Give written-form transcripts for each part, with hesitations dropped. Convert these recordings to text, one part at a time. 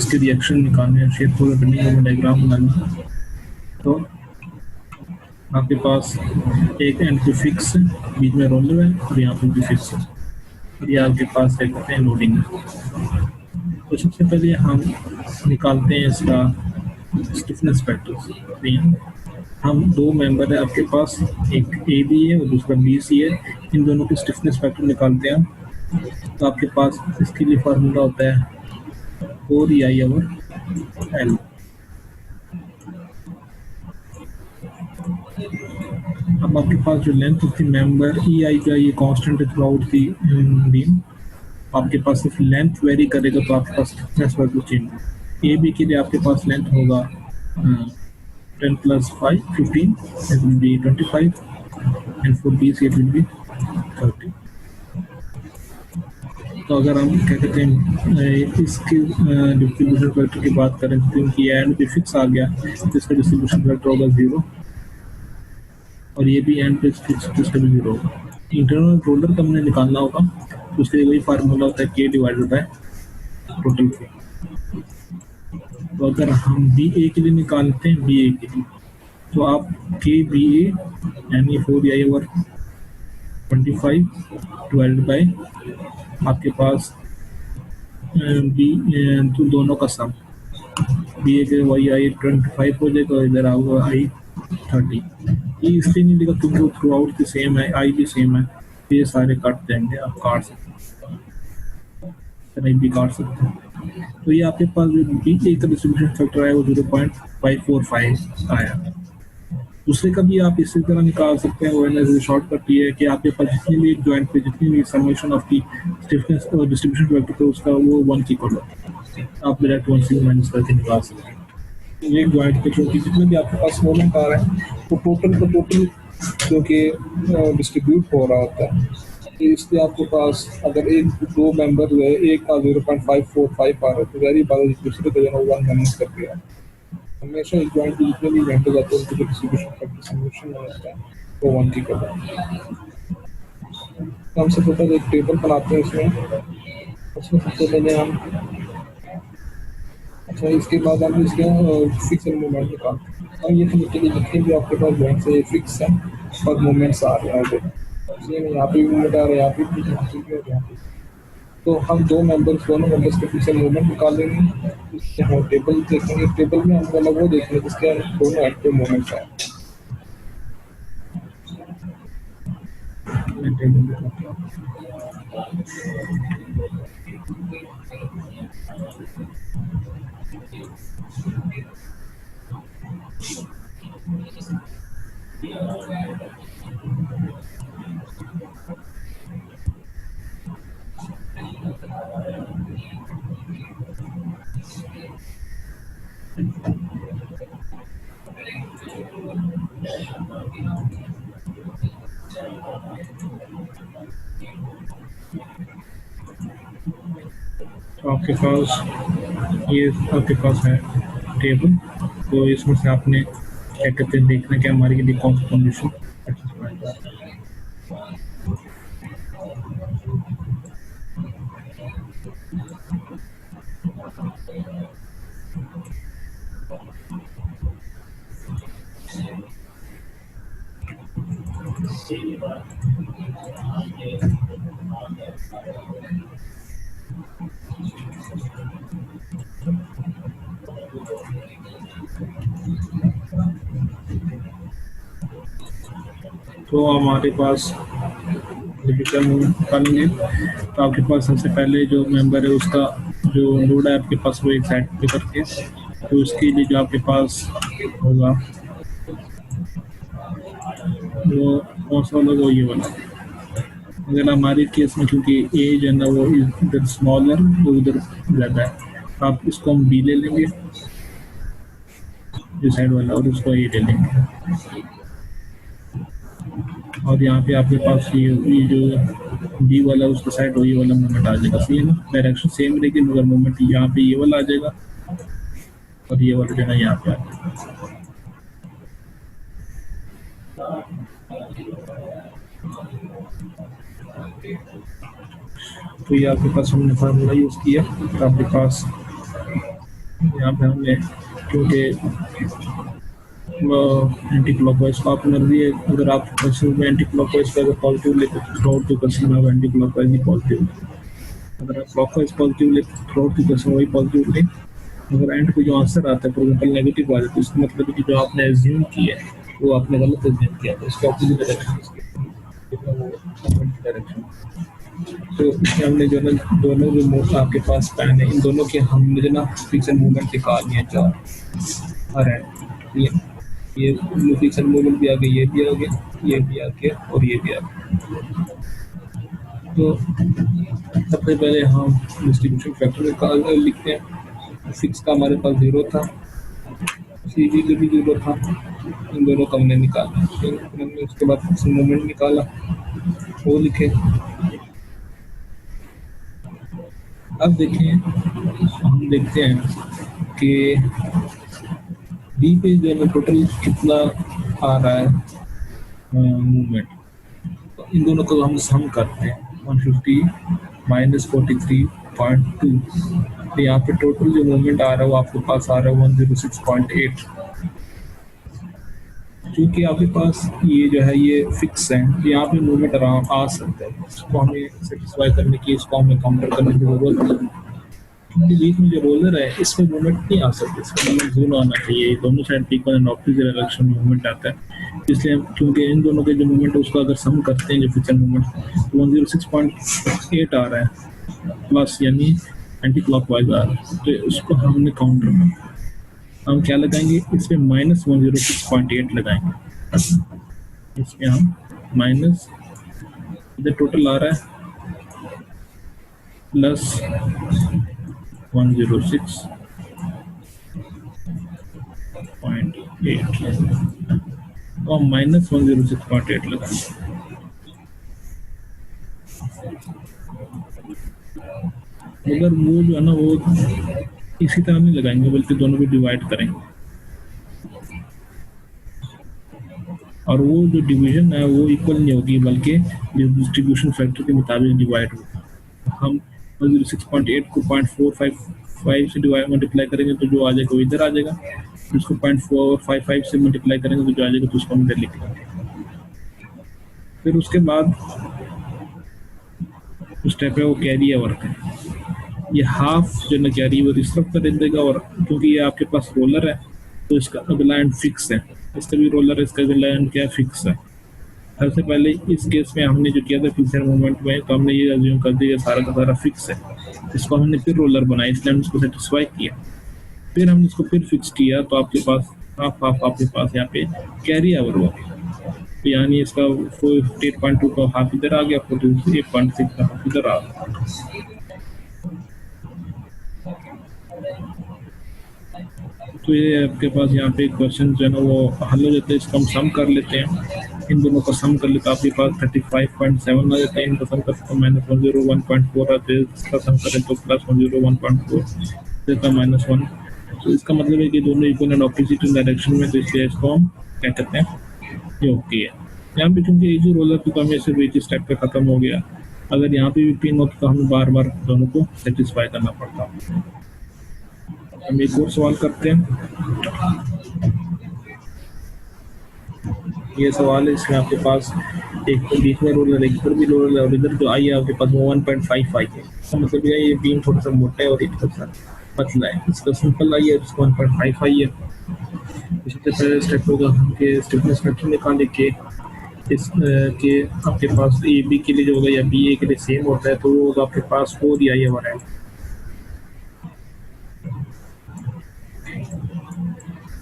इसके रिएक्शन निकालने हैं, शेप को बेंडिंग मोमेंट डायग्राम बनाना है, तो आपके पास एक एंड पे फिक्स है, बीच में रोलर है और यहाँ पे भी फिक्स है, और ये आपके पास क्या कहते हैं लोडिंग है। तो सबसे पहले हम निकालते हैं इसका स्टिफनेस फैक्टर। हम दो मेंबर है आपके पास, एक ए बी है और दूसरा बी सी है, इन दोनों के स्टिफनेस फैक्टर निकालते हैं। तो आपके पास इसके लिए फार्मूला होता है 4EI/L। अब आपके पास जो length of the member EI का ये कांस्टेंट है थ्रू आउट दी बीम, आपके पास सिर्फ लेंथ वेरी करेगा तो आपके पास stiffness factor change. A B के लिए आपके पास लेंथ होगा 10 + 5 15, it will be 25, and for BC it will be 30। तो अगर हम क्या कहते हैं इसके डिस्ट्रीब्यूशन फैक्टर की बात करें तो क्योंकि एंड पे फिक्स आ गया तो इसका डिस्ट्रीब्यूशन फैक्टर होगा 0, और ये भी एंड पे फिक्स तो इसका भी 0 होगा। इंटरनल रोलर का हमने निकालना होगा तो उसके लिए वही फार्मूला होता है K/टोटल K। तो अगर हम BA के लिए निकालते हैं, BA के लिए तो आप KBA यानी 4EI/25 डिवाइडेड बाय आपके पास बी तो दोनों का सम, BA के YI 25 हो जाएगा और इधर आऊगा I 30। ये इसलिए नहीं लिखा क्योंकि थ्रू आउट भी सेम है, I भी सेम है, तो ये सारे काट देंगे, आप काट सकते हैं, भी काट सकते हैं। तो ये आपके पास जो BA का डिस्ट्रीब्यूशन फैक्टर आया वो 0.545 आया। दूसरे का भी आप इसी तरह निकाल सकते हैं, वो शॉर्टकट ये है कि आपके पास जितनी भी जॉइंट पे जितनी भी समेशन ऑफ दी स्टिफनेस और डिस्ट्रीब्यूशन फैक्टर तो उसका वो 1 की इक्वल है, आप डायरेक्ट 1 से माइनस करके निकाल सकते हैं। ये जॉइंट पे क्योंकि जितने भी आपके पास मोमेंट आ रहा है वो टोटल क्योंकि डिस्ट्रीब्यूट हो रहा होता है, इसलिए आपके पास अगर एक दो मेंबर जो है एक का 0.545 आ रहा है तो वेरी बार दूसरे का जो है 1 माइनस कर दिया। हमेशा एक जॉइंट जितने भी मेंबर जाते हैं उनके जो डिस्ट्रीब्यूशन फैक्टर समेशन होता है वो 1 की करता है। तो हम सबसे पहले एक टेबल बनाते हैं उसमें सबसे पहले हम इसके बाद हम इसके फिक्स मूवमेंट निकालते हैं। और ये जितने भी आपके पास जॉइंट से फिक्स है और मूवमेंट्स आ रहे हैं, यहाँ पे भी मूवमेंट आ रहे हैं, यहाँ पे तो हम दोनों मेंबर्स के पीछे मूवमेंट निकाल लेंगे। इससे हम टेबल देखेंगे, टेबल में हम मतलब वो देखेंगे जिसके दोनों एंड पे मूवमेंट है। तो आपके पास है टेबल, तो इसमें से आपने क्या कहते हैं देखना कि हमारे लिए कौन सी कंडीशन तो हमारे पास क्या निकालेंगे। तो आपके पास सबसे पहले जो मेंबर है उसका जो लोड है आपके पास वो एक साइड पे करके, तो उसके लिए जो आपके पास होगा वो कौन सा वाला, वो ये वाला। अगर हमारे केस में क्योंकि एज है ना वो इधर स्मॉलर वो उधर ज़्यादा है, तो आप इसको हम बी ले लेंगे जो साइड वाला, और उसको ए ले लेंगे। और यहाँ पे आपके पास ये जो बी वाला उसका साइड हो ये वाला मूवमेंट आ जाएगा, सही है ना। डायरेक्शन सेम रहेगी मगर मूवमेंट यहाँ पे ये वाला आ जाएगा और ये वाला जो है ना यहाँ पे आ जाएगा। तो ये आपके पास हमने फार्मूला यूज़ किया, तो आपके पास यहाँ पे हमने क्योंकि एंटी क्लॉकवाइज का आपको मर्जी है, अगर आप क्वेश्चन में एंटी क्लॉकवाइज का पॉजिटिव लेते थ्रू आउट द क्वेश्चन में एंटी क्लॉकवाइज ही पॉजिटिव, अगर आप क्लॉकवाइज पॉजिटिव लेते थ्रू आउट द क्वेश्चन वही पॉजिटिव लें। अगर एंड पे जो आंसर आता है फॉर एग्जाम्पल नेगेटिव आ जाता है, इसका मतलब है कि जो आपने एज्यूम किया है वो आपने गलत एज्यूम किया, तो इसका ऑपोजिट डायरेक्शन। तो इसमें हमने जो ना दोनों जो मोड आपके पास पैन है, इन दोनों के हमने जो ना फिक्सन मूवमेंट निकाल लिया चार। और ये फिक्सन मूवमेंट भी आ गया, ये भी आ गया, ये भी आ गया और ये भी आ गया। तो सबसे पहले हम डिस्ट्रीब्यूशन फैक्टर निकाल लिखते हैं। सिक्स का हमारे पास 0 था, सी जी का भी 0 था, इन दोनों का हमने निकाला। फिर हमने उसके बाद फिक्सन मूवमेंट निकाला, वो लिखे। अब देखें, हम देखते हैं कि डी पे जो है टोटल कितना आ रहा है मूवमेंट। तो इन दोनों को हम सम करते हैं, 150 माइनस 43.2। तो यहाँ पे टोटल जो मूवमेंट आ रहा है वो आपके पास आ रहा है 106.8। क्योंकि आपके पास ये जो है ये फिक्स है, तो यहाँ पे मूवमेंट आराम आ सकता है। इसको हमें सेटिस्फाई करने की, इसको हमें काउंटर करने की जरूरत नहीं। क्योंकि बीच में जो रोलर है इसमें मूवमेंट नहीं आ सकती, इसमें मूवमेंट जून आना चाहिए। दोनों साइड पे इक्वल एंड ऑपोजिट डायरेक्शन में मूवमेंट आता है। इसलिए क्योंकि इन दोनों के जो मूवमेंट है उसको अगर सम करते हैं जो फिक्सन मूवमेंट, तो 106.8 आ रहा है प्लस, यानी एंटी क्लॉकवाइज आ रहा है। तो उसको हमने काउंटर में हम क्या लगाएंगे, इसमें माइनस 106.8 लगाएंगे। इसमें हम माइनस, इधर टोटल आ रहा है प्लस 106.8 और माइनस 106.8 लगाएंगे। मगर वो जो है ना वो इसी तरह नहीं लगाएंगे, बल्कि दोनों को डिवाइड करेंगे। और वो जो डिवीजन है वो इक्वल नहीं होगी, बल्कि डिस्ट्रीब्यूशन फैक्टर के मुताबिक डिवाइड होगा। हम 106.8 को 0.455 से डिवाइड मल्टीप्लाई करेंगे तो जो आ जाएगा वो इधर आ जाएगा। उसको 0.455 से मल्टीप्लाई करेंगे तो जो आ जाएगा तो उसको हम इधर लिख लेंगे। फिर उसके बाद स्टेप है वो कैरी वर्क है। ये हाफ जो ना कैरी वो इस तरफ कर देगा, और क्योंकि ये आपके पास रोलर है तो इसका अगला एंड फिक्स है, इसका भी रोलर है, इसका अगला एंड क्या फिक्स है। सबसे पहले इस केस में हमने जो किया था फिक्सर मूवमेंट में, तो हमने ये अज्यूम कर दिया सारा का सारा फिक्स है। इसको हमने फिर रोलर बनाया, इसलिए हमने इसको सेटिस्फाई किया। फिर हमने इसको फिर फिक्स किया तो आपके पास हाफ हाफ आपके पास यहाँ पे कैरी आवर हुआ। तो यानी इसका 48.2 का हाफ इधर आ गया, 48.6 का हाफ इधर आ गया। तो ये आपके पास यहाँ पे क्वेश्चन जो है ना वो हल हो जाते हैं। इसको हम सम कर लेते हैं, इन दोनों को सम कर लेते हैं। आपके पास 35.7 आ जाता है, इनको सम करते हैं माइनस 101.4 आते हैं। इसका सम करें तो प्लस 101.4 देता -1। तो इसका मतलब है कि दोनों इक्वल एंड ऑपोजिट डायरेक्शन में, तो इसलिए इसको हम क्या कहते हैं, ये ओके है। यहाँ पे क्योंकि इजी रोलर की कमी सिर्फ एक स्टेप पे खत्म हो गया। अगर यहाँ पे भी पिन होता तो हमें बार बार दोनों को सेटिस्फाई करना पड़ता। हम एक और सवाल करते हैं। ये सवाल है, इसमें आपके पास एक तो बीच में रोलर है, इधर भी रोलर है, और इधर जो आई है आपके पास 1.5 आई है। तो मतलब ये बीम थोड़ा सा मोटा है और एक थोड़ा सा पतला है। इसका सिंपल आई है, इसका 1.5 आई है। इसी तरह स्टेप होगा कि स्टिफनेस फैक्टर निकालने के इस के आपके पास ए बी के लिए जो होगा या बी ए के लिए सेम होता है, तो वो होगा आपके पास 4 आई है।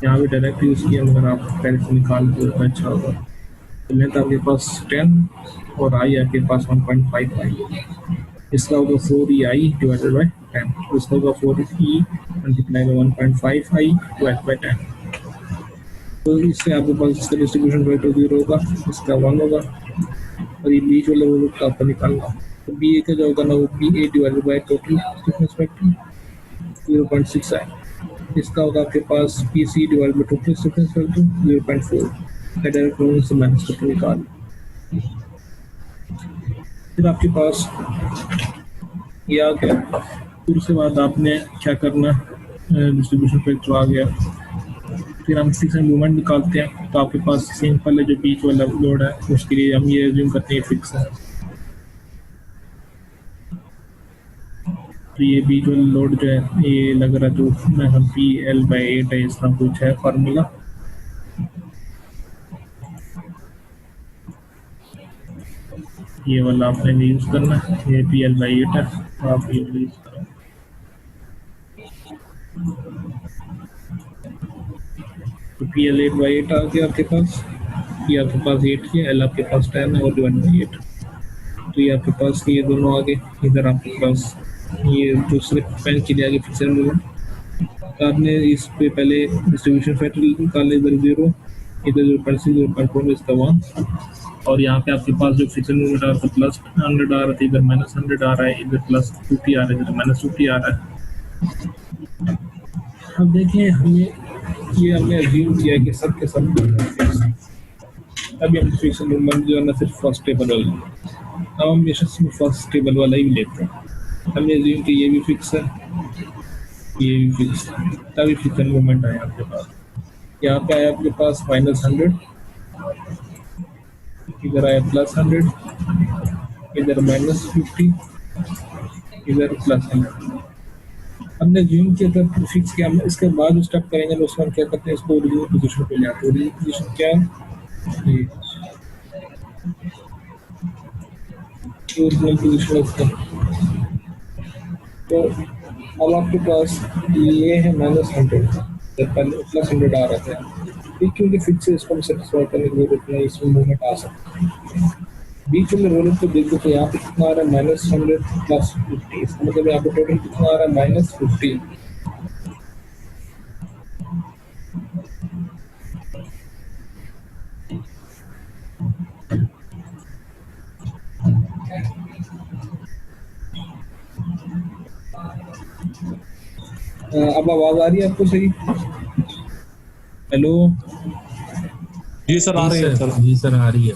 यहाँ भी डायरेक्ट यूज किया, मगर आप पहले से निकाल के उतना अच्छा होगा। तो लेंथ आपके पास 10 और आई आपके पास 1.5 आई। इसका होगा 4 आई डिवाइडेड बाई 10, तो इसका होगा 4 E multiply by 1.5 I divide by 10। तो इससे आपके पास इसका डिस्ट्रीब्यूशन फैक्टर 0 होगा, इसका 1 होगा, और ये बीच वाले वो का आपको निकालना। तो बी ए का जो होगा ना वो B A divided by total stiffness factor 0.6 I. इसका होगा आपके पास P C divide by total stiffness factor 0.4। Direct rule से माइनस करके निकाल। फिर आपके पास ये आ गया। फिर उसके बाद आपने क्या करना, डिस्ट्रीब्यूशन फैक्टर आ गया। फिर हम फिक्स एंड मूवमेंट निकालते हैं, तो आपके पास सिंपल है जो बीच वाला लोड है, उसके लिए हम ये एज्यूम करते हैं फिक्स है। तो ये बीच वाला लोड जो है ये लग रहा है तो पी एल बाई 8 है, इस तरह कुछ है फार्मूला। ये वाला आपने भी यूज़ करना है, ये पी एल बाई 8 है, तो आप ये यूज़ करो। तो पी एल 8/8 आ गया आपके पास, ये आपके पास 8 है, एल आपके पास 10 है और 1/8। तो ये आपके पास ये दोनों आ गए। इधर आपके पास ये दूसरे पेन के लिए आगे फिक्सर मूवमेंट, तो आपने इस पे पहले डिस्ट्रीब्यूशन फैक्टर निकाले, इधर 0, इधर 0.6, 0.4 इसका 1, और यहाँ पे आपके पास जो फिक्सर मूवमेंट आ रहा था +100 आ रहा था, इधर -100 आ रहा है, इधर +50 आ रहा है, इधर -50 आ रहा है। अब देखिए ये हमने अज्यूम किया कि सब के सब अभी हम फिक्सर मूवमेंट जो है ना सिर्फ फर्स्ट टेबल वाला, अब हम हमेशा सिर्फ फर्स्ट टेबल वाला ही लेते हैं। हमने अज्यूम कि ये भी फिक्स है, ये भी फिक्स है, तभी फिक्सर मूवमेंट आया आपके पास। यहाँ पे आया आपके पास -100, इधर आया +100, इधर -50, इधर +100। हमने जूम किया था फिक्स किया, हम इसके बाद स्टेप करेंगे तो उसमें हम क्या करते हैं, इसको ओरिजिनल पोजीशन पे ले आते हैं। ओरिजिनल पोजीशन क्या है, ये ओरिजिनल पोजीशन इसका। तो अब आपके पास ये है -100, जब पहले +100 आ रहा था, क्योंकि फिक्स है, इसको हम सेटिस्फाई करने की जरूरत नहीं, इसमें मूवमेंट आ सकता है। बीच में रोलर को देखो तो यहाँ पे कितना आ रहा है, -100 +50, इसका मतलब यहाँ पे टोटल कितना आ रहा है, -50। अब आवाज आ रही है आपको सही? हेलो जी सर, आ रही है सर। जी सर, आ रही है।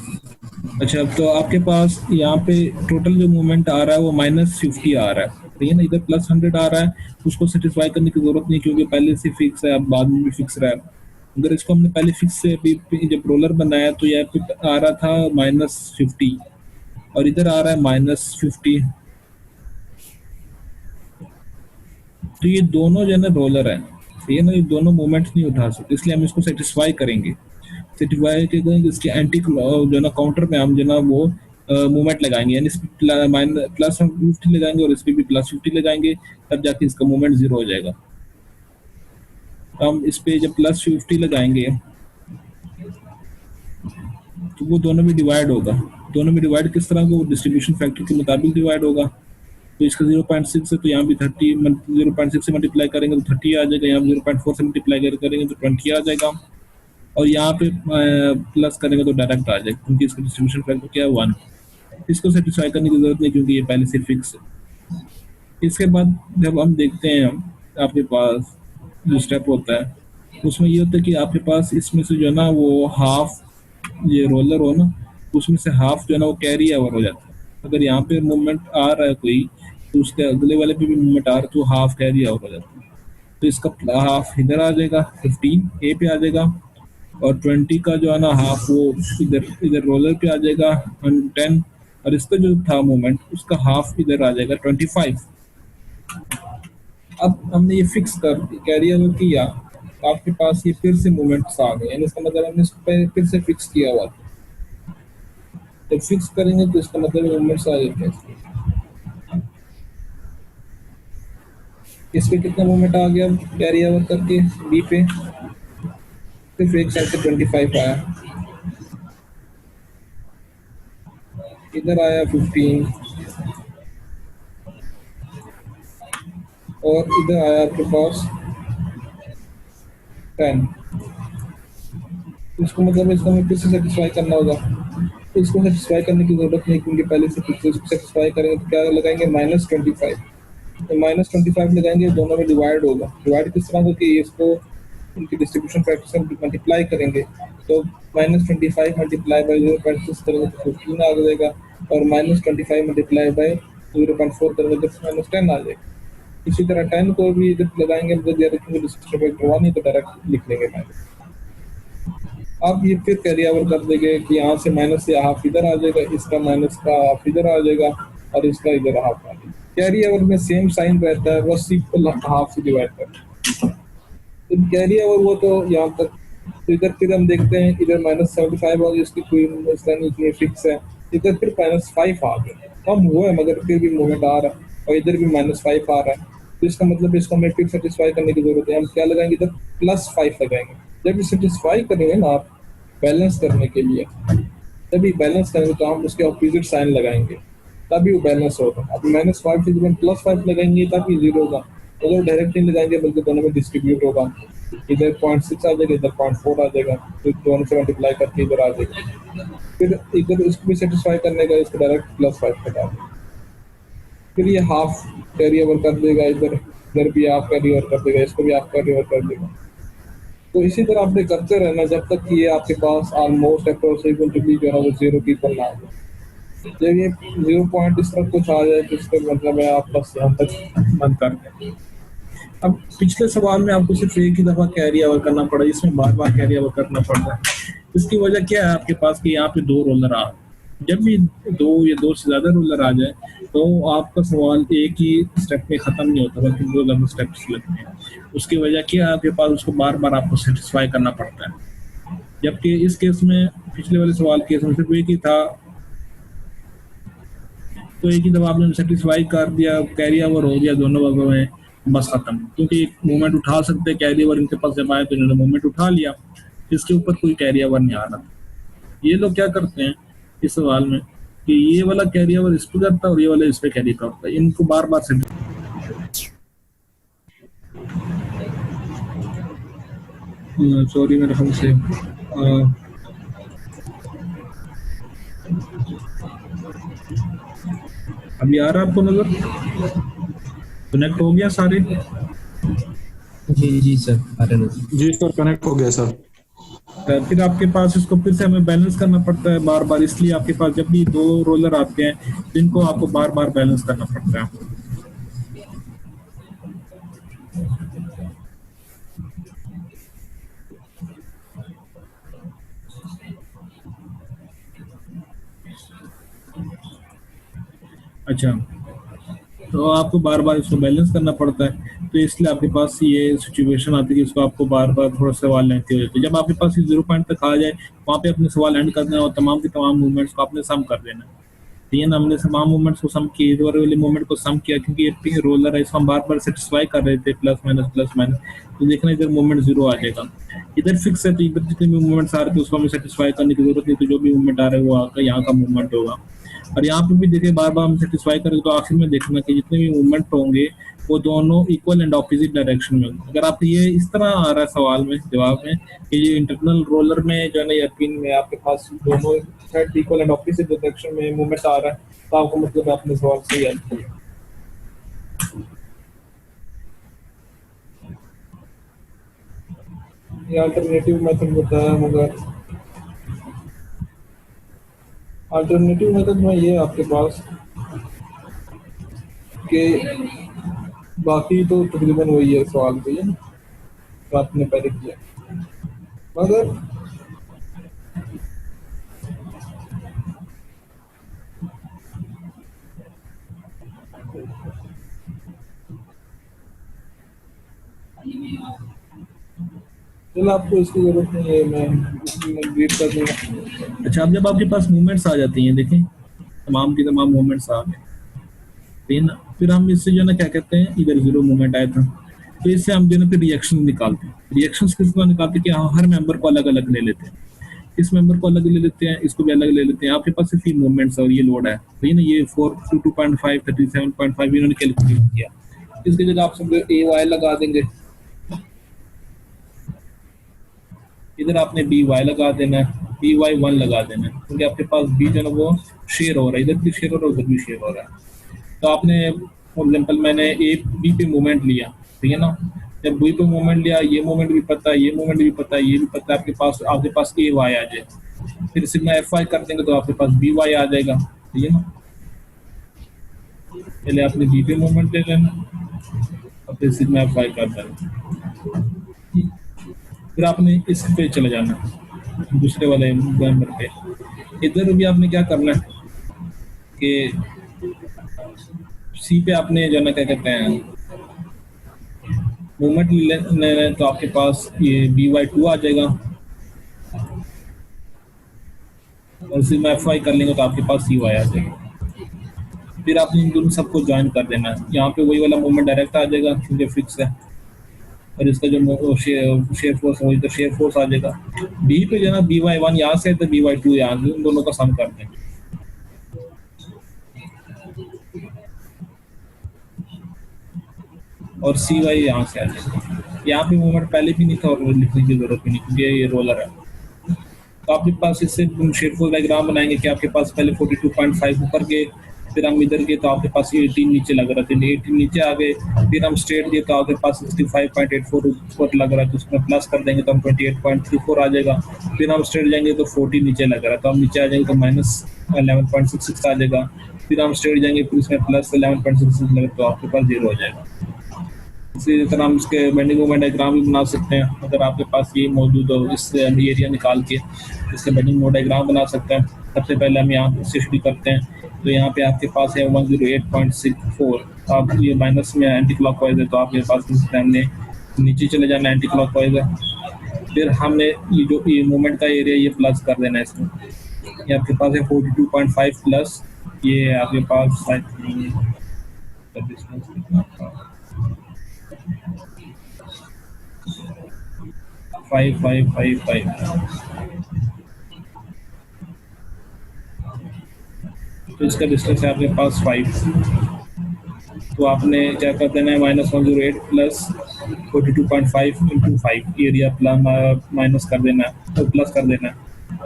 अच्छा, तो आपके पास यहाँ पे टोटल जो मूवमेंट आ रहा है वो -50 आ रहा है, ठीक है ना। इधर +100 आ रहा है, उसको सेटिस्फाई करने की जरूरत नहीं क्योंकि पहले से फिक्स है, अब बाद में भी फिक्स रहा है। अगर इसको हमने पहले फिक्स से अभी जब रोलर बनाया तो यहाँ पे आ रहा था -50 और इधर आ रहा है -50। तो ये दोनों जो है ना रोलर है, ठीक है ना, ये दोनों मूवमेंट्स नहीं उठा सकते, इसलिए हम इसको सेटिस्फाई करेंगे। सेटिस्फाई के इसके एंटी जो ना काउंटर में हम जो ना वो मूवमेंट लगाएंगे, यानी +50 लगाएंगे और इस पर भी +50 लगाएंगे, तब जाके इसका मूवमेंट 0 हो जाएगा। तो हम इस पे जब +50 लगाएंगे तो वो दोनों में डिवाइड होगा। दोनों में डिवाइड किस तरह, को डिस्ट्रीब्यूशन फैक्टर के मुताबिक डिवाइड होगा। तो इसका 0.6 है तो यहाँ भी 30, 0.6 से मल्टीप्लाई करेंगे तो 30 आ जाएगा, यहाँ 0.4 से मल्टीप्लाई करेंगे तो 20 आ जाएगा, और यहाँ पे प्लस करेंगे तो डायरेक्ट आ जाएगा क्योंकि इसका डिस्ट्रीब्यूशन फैक्टर क्या है, 1। इसको सेटिस्फाई करने की जरूरत नहीं क्योंकि ये पहले से फिक्स है। इसके बाद जब हम देखते हैं आपके पास जो स्टेप होता है उसमें ये होता है कि आपके पास इसमें से जो है ना वो हाफ, ये रोलर हो ना, उसमें से हाफ जो है ना वो कैरी ओवर हो जाता है। अगर यहाँ पे मूवमेंट आ रहा है कोई तो उसके अगले वाले पे भी मूवमेंट आ रहा है तो हाफ कैरी ओवर हो जाता है। तो इसका हाफ इधर आ जाएगा, 15 ए पे आ जाएगा, और 20 का जो है ना हाफ वो इधर इधर रोलर पे आ जाएगा 10, और इसका जो था मूवमेंट उसका हाफ इधर आ जाएगा 25। अब हमने ये फिक्स कर कैरी ओवर किया, आपके पास ये फिर से मूवमेंट्स आ गए, यानी इसका मतलब हमने इसको फिर से फिक्स किया हुआ था। जब फिक्स करेंगे तो इसका मतलब मूवमेंट्स आ जाते हैं। इस पे कितना मूवमेंट आ गया कैरी ओवर करके, बी पे सिर्फ एक साइड से 25 आया, इधर आया 15 और इधर आया आपके पास 10। इसको मतलब इसको हमें फिर से सेटिस्फाई करना होगा। तो इसको सेटिस्फाई करने की जरूरत नहीं क्योंकि पहले से फिक्स है। इसको सेटिस्फाई करेंगे तो क्या लगाएंगे, -25। तो -25 लगाएंगे, दोनों में डिवाइड होगा। डिवाइड किस तरह होगी, इसको इनकी डिस्ट्रीब्यूशन फैक्टर से मल्टीप्लाई करेंगे तो -25 मल्टीप्लाई बाई 0.6 करेंगे तो 15 आ जाएगा, और -25 मल्टीप्लाई बाई 0.4 करेंगे तो -10 आ जाएगा। इसी तरह 10 को भी इधर लगाएंगे, मतलब यार रजिस्टर वेक्टर 1 ही तो डायरेक्ट लिख लेंगे पहले। अब ये फिर कैरी ओवर कर देंगे कि यहाँ से माइनस से हाफ इधर आ जाएगा, इसका माइनस का हाफ इधर आ जाएगा और इसका इधर हाफ आ जाएगा। कैरी ओवर में सेम साइन रहता है, बस इक्वल हाफ से डिवाइड करते हैं। कैरी ओवर वो तो यहाँ तक, तो इधर फिर हम देखते हैं इधर -75 आ गई, इसकी कोई मसला नहीं, इतनी फिक्स है। इधर फिर -5 आ गया, कम हुआ है मगर फिर भी मूवमेंट आ रहा है, और इधर भी -5 आ रहा है। तो इसका मतलब इसको हमें फिर सेटिस्फाई करने की जरूरत है। हम क्या लगाएंगे, इधर +5 लगाएंगे। जब ये सेटिस्फाई करेंगे ना आप बैलेंस करने के लिए, जब ये बैलेंस करेंगे तो हम उसके ऑपोजिट साइन लगाएंगे, तभी वो बैलेंस होगा। अब -5 से जब हम +5 लगाएंगे तभी 0 होगा। अगर डायरेक्ट नहीं लगाएंगे बल्कि दोनों में डिस्ट्रीब्यूट होगा, इधर 0.6 आ जाएगा, इधर 0.4 आ जाएगा, फिर दोनों से मल्टीप्लाई करके इधर आ जाएगा। फिर इधर इसको भी सेटिस्फाई करने का, इसको डायरेक्ट +5 लगा देगा। फिर ये हाफ कैरी ओवर कर देगा, इधर भी हाफ कैरी ओवर कर देगा, इसको भी हाफ कैरी ओवर कर देगा। तो इसी तरह आपने करते रहना जब तक कि ये आपके पास ऑलमोस्ट अप्रोक्सीमेटली जो है वो 0 की इक्वल ना आ जाए। जब ये 0 पॉइंट इस तरफ कुछ आ जाए तो इसका मतलब है आप बस यहाँ तक बंद कर दें। अब पिछले सवाल में आपको सिर्फ एक ही दफ़ा कैरी ओवर करना पड़ा, इसमें बार बार कैरी ओवर करना पड़ता है। इसकी वजह क्या है आपके पास कि यहाँ पे 2 रोलर आ, जब भी 2 या 2 से ज़्यादा रोलर आ जाए तो आपका सवाल एक ही स्टेप में ख़त्म नहीं होता बल्कि 2 अलग स्टेप्स लगते हैं। उसकी वजह क्या है आपके पास उसको बार बार आपको सेटिस्फाई करना पड़ता है। जबकि इस केस में, पिछले वाले सवाल केस में सिर्फ एक ही था, तो एक ही दफ़ा आपने सेटिस्फाई कर दिया, कैरी ओवर हो गया दोनों वगों में, बस खत्म। क्योंकि मूवमेंट उठा सकते कैरी ओवर, इनके पास जब आए तो इन्होंने मूवमेंट उठा लिया, इसके ऊपर कोई कैरी ओवर नहीं आ रहा। ये लोग क्या करते हैं इस सवाल में कि ये वाला कैरी ओवर इस पे करता है और ये वाला इस पे कैरी करता है, इनको बार बार से सॉरी मेरे ख्याल से अभी आ रहा है आपको नजर, कनेक्ट हो गया सारे? जी सर, आ रहे हैं। जी सर, कनेक्ट हो गया सर। फिर आपके पास इसको फिर से हमें बैलेंस करना पड़ता है बार बार, इसलिए आपके पास जब भी 2 रोलर आते हैं जिनको आपको बार बार बैलेंस करना पड़ता है। अच्छा, तो आपको बार बार इसको बैलेंस करना पड़ता है, तो इसलिए आपके पास ये सिचुएशन आती है कि इसको आपको बार बार थोड़ा सवाल लेते हो जाते हैं। जब आपके पास ये 0 पॉइंट तक आ जाए वहाँ पे अपने सवाल एंड कर देना और तमाम के तमाम मूवमेंट्स को आपने सम कर देना। ठीक है ना, हमने तमाम मूवमेंट्स को सम किए, इधर वाले मूवमेंट को सम किया क्योंकि ये रोलर है, इसको हम बार बार सेटिस्फाई कर रहे थे, प्लस माइनस, तो देखना इधर मूवमेंट 0 आ जाएगा। इधर फिक्स है तो इधर जितने भी मूवमेंट्स आ रहे थे उसको हमें सेटिस्फाई करने की जरूरत नहीं, तो जो भी मूवमेंट आ रहा है वो आपका यहाँ का मूवमेंट होगा। और यहाँ पे भी देखिए बार बार हम सेटिस्फाई करेंगे तो आखिर में देखना कि जितने भी मूवमेंट होंगे वो दोनों इक्वल एंड ऑपोजिट डायरेक्शन में होंगे। अगर आप ये इस तरह आ रहा है सवाल में जवाब में कि ये इंटरनल रोलर में जो है ना, या पिन में आपके पास दोनों side equal and opposite direction में मूवमेंट आ रहा है, तो आपको मतलब आपने सवाल सही हल किया। ये अल्टरनेटिव मेथड बताया, मगर अल्टरनेटिव मेथड में ये आपके पास कि बाकी तो तकरीबन वही है सवाल पे, जो आपने पहले किया, मगर चलो आपको इसकी जरूरत नहीं है, मैं रीड कर दूंगा। अच्छा, अब जब आपके पास मूवमेंट्स आ जाती हैं, देखें तमाम की तमाम मूवमेंट्स आ गए, ठीक है ना, फिर हम इससे जो है ना क्या कहते हैं, इधर 0 मूवमेंट आया था, तो इससे हम जो है फिर रिएक्शन निकालते हैं। रिएक्शंस किस तरह निकालते हैं कि हर मेंबर को अलग अलग ले लेते हैं, इस मेंबर को अलग ले लेते हैं, इसको भी अलग ले लेते हैं। आपके पास सिर्फ ये मूवमेंट्स और ये लोड है, तो ये ना ये 422.5 37.5 इन्होंने कैलकुलेट किया। इसकी जगह आप सब ए वाई लगा देंगे, इधर आपने बी वाई लगा देना है, बी वाई 1 लगा देना है, क्योंकि आपके पास बी जो है वो शेयर हो रहा है, इधर भी शेयर हो रहा है, उधर भी शेयर हो रहा है। तो आपने फॉर एग्जाम्पल मैंने ए बी पे मूवमेंट लिया, ठीक है ना, जब बी पे मूवमेंट लिया, ये मूवमेंट भी पता है, ये मूवमेंट भी पता है, ये भी पता है, आपके पास ए वाई आ जाए, फिर सिग्मा एफ वाई कर देंगे तो आपके पास बी वाई आ जाएगा, ठीक है ना। पहले आपने बी पे मूवमेंट ले लेना और फिर सिग्मा एफ वाई कर देना। फिर आपने इस पे चले जाना दूसरे वाले नंबर पे। इधर भी आपने क्या करना है कि सी पे आपने जो ना क्या कहते हैं मूवमेंट ले तो आपके पास ये बी वाई टू आ जाएगा और सिग्मा एफ वाई कर लेंगे तो आपके पास सी वाई आ जाएगा। फिर आपने इन दोनों सबको ज्वाइन कर देना है। यहाँ पे वही वाला मूवमेंट डायरेक्ट आ जाएगा क्योंकि फिक्स है और इसका जो शेयर फोर्स है वही तो शेयर फोर्स आ जाएगा। बी पे जो ना बी वाई वन यहाँ से तो बी वाई टू यहाँ से उन दोनों का सम कर देंगे। और सी वाई यहाँ से आ जाएगा। यहाँ पे मूवमेंट पहले भी नहीं था और लिखने की जरूरत भी नहीं क्योंकि ये रोलर है। तो आपके पास इससे शेयर फोर्स डायग्राम बनाएंगे कि आपके पास पहले 42.5 ऊपर के, फिर हम इधर के तो आपके पास 18 नीचे लग रहा था, 18 नीचे आ गए। फिर हम स्ट्रेट दिए तो आपके पास 65.84 ऊपर लग रहा है तो उसमें प्लस कर देंगे तो हम 28.34 आ जाएगा। फिर हम स्ट्रेट जाएंगे तो 40 नीचे लग रहा है तो हम नीचे आ जाएंगे तो माइनस 11.66 आ जाएगा। फिर हम स्ट्रेट जाएंगे फिर उसमें प्लस 11.66 लगेगा तो आपके पास 0 हो जाएगा। इसी तरह हम इसके बेंडिंग मोमेंट डायग्राम भी बना सकते हैं अगर आपके पास ये मौजूद हो। इस एरिया निकाल के इसके बेंडिंग मोमेंट डायग्राम बना सकते हैं। सबसे पहले हम यहाँ से शुरू करते हैं तो यहाँ पे आपके पास है 108.64। आप ये माइनस में एंटी क्लॉकवाइज है तो आपके पास हमने नीचे चले जाना एंटी क्लॉकवाइज है। फिर हमने ये जो ये मोमेंट का एरिया ये प्लस कर देना है इसमें। ये आपके पास है 42.5 प्लस ये आपके पास 5555। तो इसका डिस्टेंस है आपके पास 5। तो आपने क्या कर देना है -108 प्लस 42.5 इंटू 5 एरिया माइनस कर देना है तो प्लस कर देना है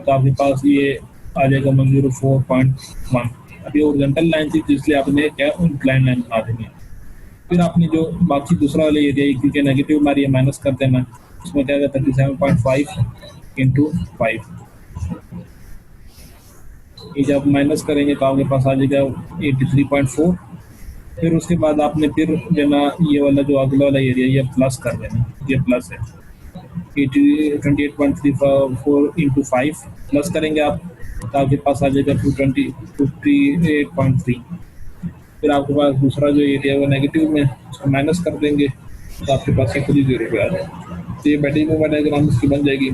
तो आपके पास ये आ जाएगा 104.1। अभी ओरिजेंटल लाइन थी तो इसलिए आपने क्या इंक्लाइन लाइन बना देनी है। फिर आपने जो बाकी दूसरा वाला एरिया क्योंकि नेगेटिव हमारी माइनस कर देना है उसमें क्या होगा 37.5 इंटू 5। ये जब माइनस करेंगे तो आपके पास आ जाएगा 83.4। फिर उसके बाद आपने फिर जो ना ये वाला जो अगला वाला एरिया ये प्लस कर देना, ये प्लस है 28.34 इंटू 5 प्लस करेंगे आप तो आपके पास आ जाएगा 258.3। फिर आपके पास दूसरा जो एरिया वो नेगेटिव में उसको माइनस कर देंगे तो आपके पास खुद ही 0 पे आ जाएगा। तो ये बैटरी मूवमेंट डायग्राम इसकी बन जाएगी।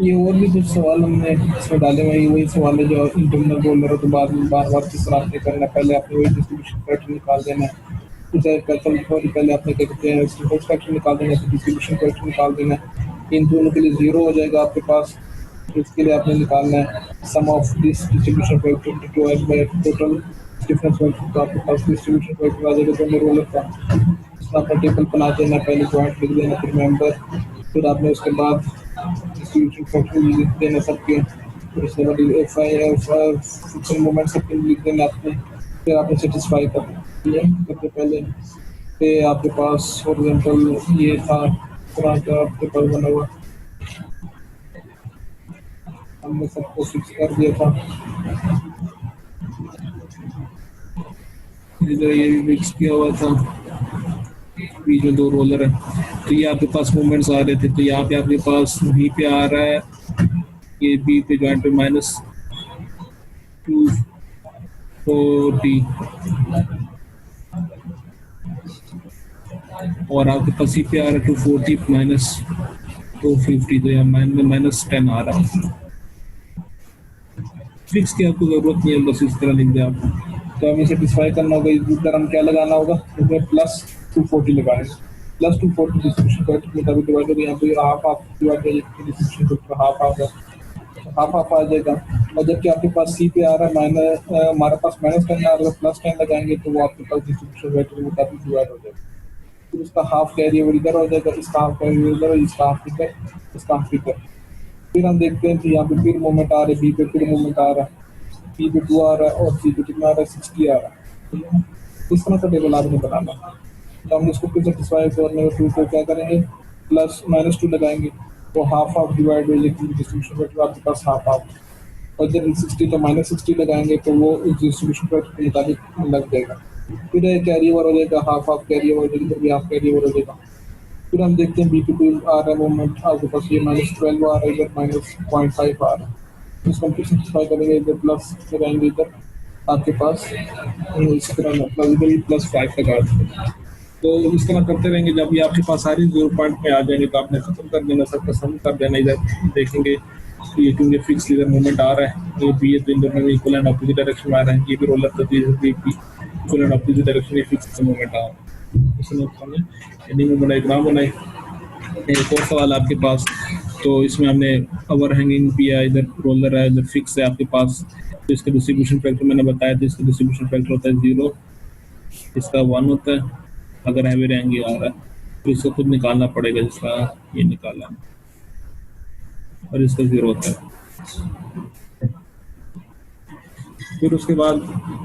ये और भी कुछ सवाल हमने इसमें डाले हुए वही सवाल है जो इंटरनल रोलर है तो बाद में बार बार किस तरह आपने करना है। पहले आपने वही डिस्ट्रीब्यूशन पैटर्न निकाल देना है पहले आपने क्या कहते हैं पैटर्न निकाल देना है डिस्ट्रीब्यूशन पैटर्न निकाल देना है। इन दोनों के लिए 0 हो जाएगा आपके पास। इसके लिए आपने निकालना है sum of this distribution pattern divide by total difference pattern तो आपके पास डिस्ट्रीब्यूशन पैटर्न आ जाएगा दोनों रोलर का। इसमें आपका टेबल बना देना है, पहले पॉइंट लिख देना फिर मेंबर, फिर आपने उसके बाद डिस्ट्रीब्यूशन पैटर्न लिख देना सबके, फिर उसके बाद फ्रिक्शन मोमेंट सबके लिख देना आपने। फिर आपने सेटिस्फाई कर दिया सबसे पहले। फिर आपके पास हॉरिजॉन्टल ये था तरह का आपके पास बना हुआ हमने सबको फिक्स कर दिया था। ये भी फिक्स किया हुआ था बीच में 2 रोलर है तो ये आपके पास मूवमेंट्स आ रहे थे। तो यहाँ पे आपके पास बी पे आ रहा है ये बी पे जॉइंट पे -240 और आपके पास सी पे आ रहा है 240 -250 तो यहाँ -10 आ रहा है। फिक्स की आपको जरूरत नहीं है बस इस तरह लिख दिया आप। तो हमें सेटिस्फाई करना होगा इधर हम क्या लगाना होगा इसमें +240 लगाएंगे +240 डिस्ट्रीब्यूशन पैटर्न में तभी डिवाइड होगा। यहाँ पे half divide distribution pattern half आ जाएगा। और जबकि आपके पास सी पे आ रहा है हमारे पास -10 आ रहा है +10 लगाएंगे तो वो आपके पास डिस्ट्रीब्यूशन पैटर्न में तभी डिवाइड हो जाएगा। फिर उसका हाफ कैरियर इधर हो जाएगा, इसका हाफ कैरियर इधर, इसका हाफ इधर, इसका हाफ इधर। फिर हम देखते हैं कि यहाँ पे फिर मूवमेंट आ रहा है, बी पे फिर मूवमेंट आ रहा है, बी पे 2 आ रहा है और सी पे कितना आ रहा है 60 आ रहा है। इस तरह का टेबल आपने बनाना। तो हम इसको फिर सेटिस्फाई करने में 2 को क्या करेंगे +-2 लगाएंगे तो हाफ डिवाइड हो जाएगी डिस्ट्रीब्यूशन पैटर्न आपके पास हाफ और जब 60 तो -60 लगाएंगे तो वो उस डिस्ट्रीब्यूशन फैक्टर के मुताबिक लग जाएगा। फिर कैरी ओवर हो जाएगा, हाफ हाफ कैरी ओवर, इधर भी हाफ कैरी ओवर हो जाएगा। फिर हम देखते हैं B2 आ रहा है मूवमेंट, आपके पास ये -12 आ रहा है, इधर -0.5 आ रहा है। इसको हम सिम्प्लीफाई करेंगे, इधर प्लस लगाएंगे, इधर आपके पास इस तरह प्लस, इधर भी +5 लगा देंगे। तो इस तरह करते रहेंगे, जब ये आपके पास सारी 0 पॉइंट पे आ जाएंगे तो आपने खत्म कर देना, सबका सम कर देना। इधर देखेंगे ये क्योंकि फिक्स इधर मूवमेंट आ रहा है, ये भी तो इन दोनों में इक्वल एंड ऑपोजिट डायरेक्शन में आ रहा है, ये भी रोलर तो भी इक्वल एंड ऑपोजिट डायरेक्शन में फिक्स मूवमेंट आ रहा है। इसमें हमने हेडिंग में बनाए, ग्राफ बनाए। एक और सवाल आपके पास, तो इसमें हमने ओवर हैंगिंग किया, इधर रोलर है, इधर फिक्स है आपके पास। तो इसका डिस्ट्रीब्यूशन फैक्टर मैंने बताया था, इसका डिस्ट्रीब्यूशन फैक्टर होता है 0, इसका 1 होता है अगर हैवी रैंक आ रहा है, तो इसको खुद निकालना पड़ेगा, जिसका ये निकाला और इसका 0 होता है। फिर उसके बाद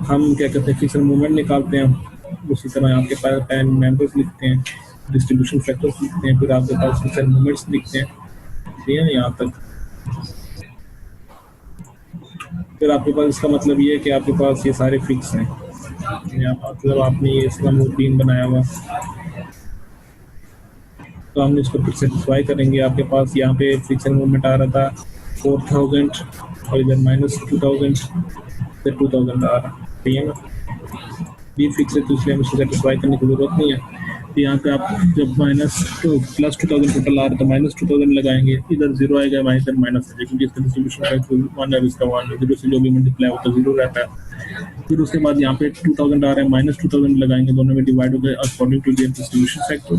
हम क्या करते हैं, फिक्सर मूवमेंट निकालते हैं। उसी तरह आपके पास पैन मेंबर्स लिखते हैं, डिस्ट्रीब्यूशन फैक्टर्स लिखते हैं, फिर आपके पास फिक्सर मूवमेंट्स लिखते हैं, ठीक है यहाँ तक। फिर आपके पास इसका मतलब ये है कि आपके पास ये सारे फिक्स हैं, मतलब आपने ये इसका रूटीन बनाया हुआ, तो हमने इसको फिर सेटिस्फाई करेंगे। आपके पास यहाँ पे फिक्सर मूवमेंट आ रहा था 4000 और इधर -2000, फिर 2000 आ रहा, ठीक है ना। ये फिक्स है तो इसलिए हमें इसको सेटिस्फाई करने की जरूरत नहीं है। तो यहाँ पे आप जब +2000 टोटल आ रहा है तो -2000 लगाएंगे, इधर 0 आएगा, वहाँ इधर माइनस है, क्योंकि इसका डिस्ट्रीब्यूशन फैक्टर 1 है, इसका 1 है, 0 से जो भी मल्टीप्लाई होता है 0 रहता है। फिर उसके बाद यहाँ पे 2000 आ रहा है, -2000 लगाएंगे, दोनों में डिवाइड हो गए according to their distribution factor.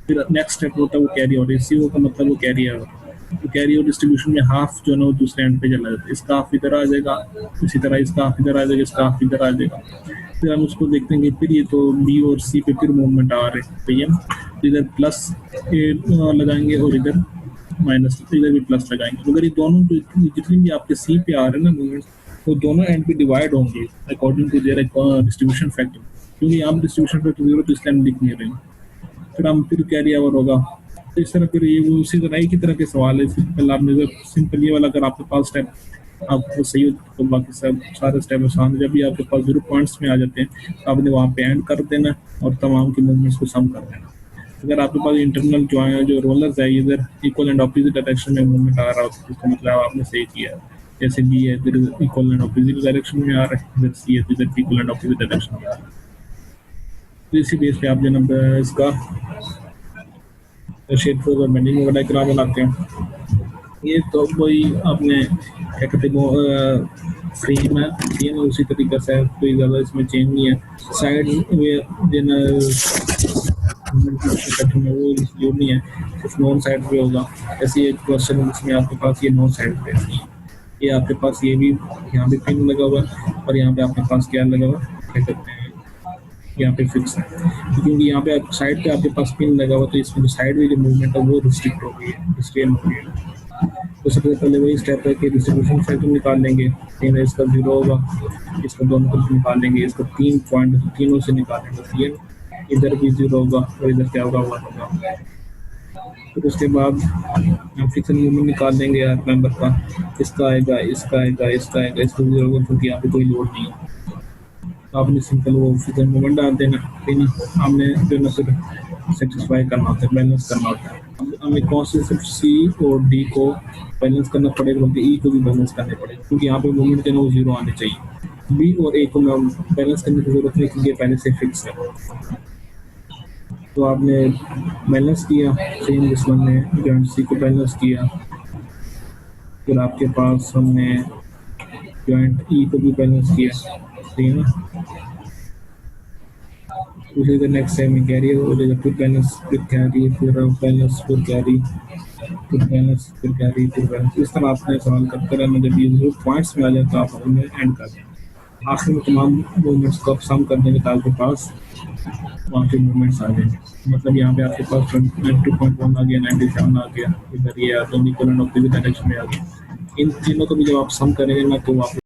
फिर नेक्स्ट स्टेप होता है वो कैरी ओवर, सीओ का मतलब वो कैरी ओवर। तो कैरी ओवर डिस्ट्रीब्यूशन में हाफ जो है ना वो दूसरे एंड पे चला जाता है, इसका हाफ इधर आ जाएगा, इसी तरह इसका हाफ इधर आ जाएगा, इसका हाफ इधर आ जाएगा। फिर हम उसको देखते हैं कि फिर ये तो बी और सी पे फिर मूवमेंट आ रहे हैं, ठीक है। इधर +8 लगाएंगे और इधर माइनस, इधर भी प्लस लगाएंगे। अगर ये दोनों जितने भी आपके सी पे आ रहे हैं ना मूवमेंट, वो दोनों एंड पे डिवाइड होंगे according to their distribution factor, क्योंकि यहाँ पे डिस्ट्रीब्यूशन फैक्टर 0 तो इसलिए हम लिख नहीं रहे। फिर हम फिर कैरी ओवर होगा, तो इस तरह फिर ये वो उसी तरह एक ही तरह के सवाल है। सिंपल आपने जब सिंपल ये वाला अगर आपके पास स्टेप आपको सही हो तो बाकी सब सारे स्टेप आसान। जब भी आपके पास 0 पॉइंट्स में आ जाते हैं तो आपने वहाँ पे एंड कर देना और तमाम की मूवमेंट्स को सम कर देना। अगर आपके पास इंटरनल जो रोलर्स है, इधर इक्वल एंड ऑपोजिट डायरेक्शन में मूवमेंट आ रहा हो तो इसका मतलब आपने सही किया है। जैसे बी है, इधर इक्वल एंड ऑपोजिट डायरेक्शन में आ रहा है, इधर सी है, इधर इक्वल एंड ऑपोजिट डायरेक्शन में आ रहा है। तो इसी बेस पे आप जो है इसका शेड फ्लोर और बेंडिंग वगैरह डायग्राम बनाते हैं। ये तो वही आपने क्या कहते हैं फ्रेम है उसी तरीके से, कोई ज़्यादा इसमें चेंज नहीं है। साइड वो जो नहीं है, सिर्फ नॉन साइड पे होगा। ऐसे एक क्वेश्चन जिसमें आपके पास ये नॉन साइड पे है, ये आपके पास ये भी यहाँ पे पिन लगा हुआ है और यहाँ पे आपके पास क्या लगा हुआ है, क्या कहते हैं, यहाँ पे फिक्स है। क्योंकि यहाँ पे साइड पे आपके पास पिन लगा हुआ तो इसमें जो साइड में जो मूवमेंट है वो रिस्ट्रिक्ट हो गई है, रिस्ट्रेन हो गई है। तो सबसे पहले वही स्टेप है कि डिस्ट्रीब्यूशन फैक्टर निकाल लेंगे, इसका 0 होगा, इसको दोनों को निकाल लेंगे, इसको 3 पॉइंट तीनों से निकालेंगे, ठीक है। इधर भी 0 होगा और इधर क्या होगा 1 होगा। फिर उसके बाद हम फिक्सर मूवमेंट निकाल देंगे यार मेंबर का, इसका आएगा, इसका आएगा, इसका आएगा, इसको 0 होगा क्योंकि यहाँ पे कोई लोड नहीं है। तो आपने सिंपल वो फिक्सर मूवमेंट डाल देना, ठीक है। हमने जो ना फिर सेटिस्फाई करना होता है, बैलेंस करना होता है। हमें कौन से सिर्फ सी और डी को बैलेंस करना पड़ेगा, बल्कि ई को भी बैलेंस करने पड़ेगा, क्योंकि यहाँ पे मूवमेंट जो है वो 0 आने चाहिए। बी और ए को बैलेंस करने की जरूरत नहीं क्योंकि पहले से फिक्स है। तो आपने बैलेंस किया, सेम जिस हमने जॉइंट सी को बैलेंस किया, फिर आपके पास हमने जॉइंट ई को भी बैलेंस किया, ठीक है ना। उसी तरह नेक्स्ट टाइम में कैरी हो जाएगा, फिर बैलेंस, फिर कैरी, फिर बैलेंस, फिर कैरी, फिर बैलेंस, फिर कैरी, फिर बैलेंस। इस तरह आपने सवाल करते रहना। जब ये 0 पॉइंट्स में आ जाए तो आप उन्हें एंड कर दें। आखिर में तमाम मूवमेंट्स को आप सम कर देंगे तो आपके पास वहाँ के मूवमेंट्स आ जाएंगे। मतलब यहाँ पे आपके पास 92.1 आ गया, 97 आ गया, इधर ये दोनों इक्वल एंड ऑपोजिट डायरेक्शन में आ गया। इन तीनों को भी जब आप सम करेंगे ना तो आपके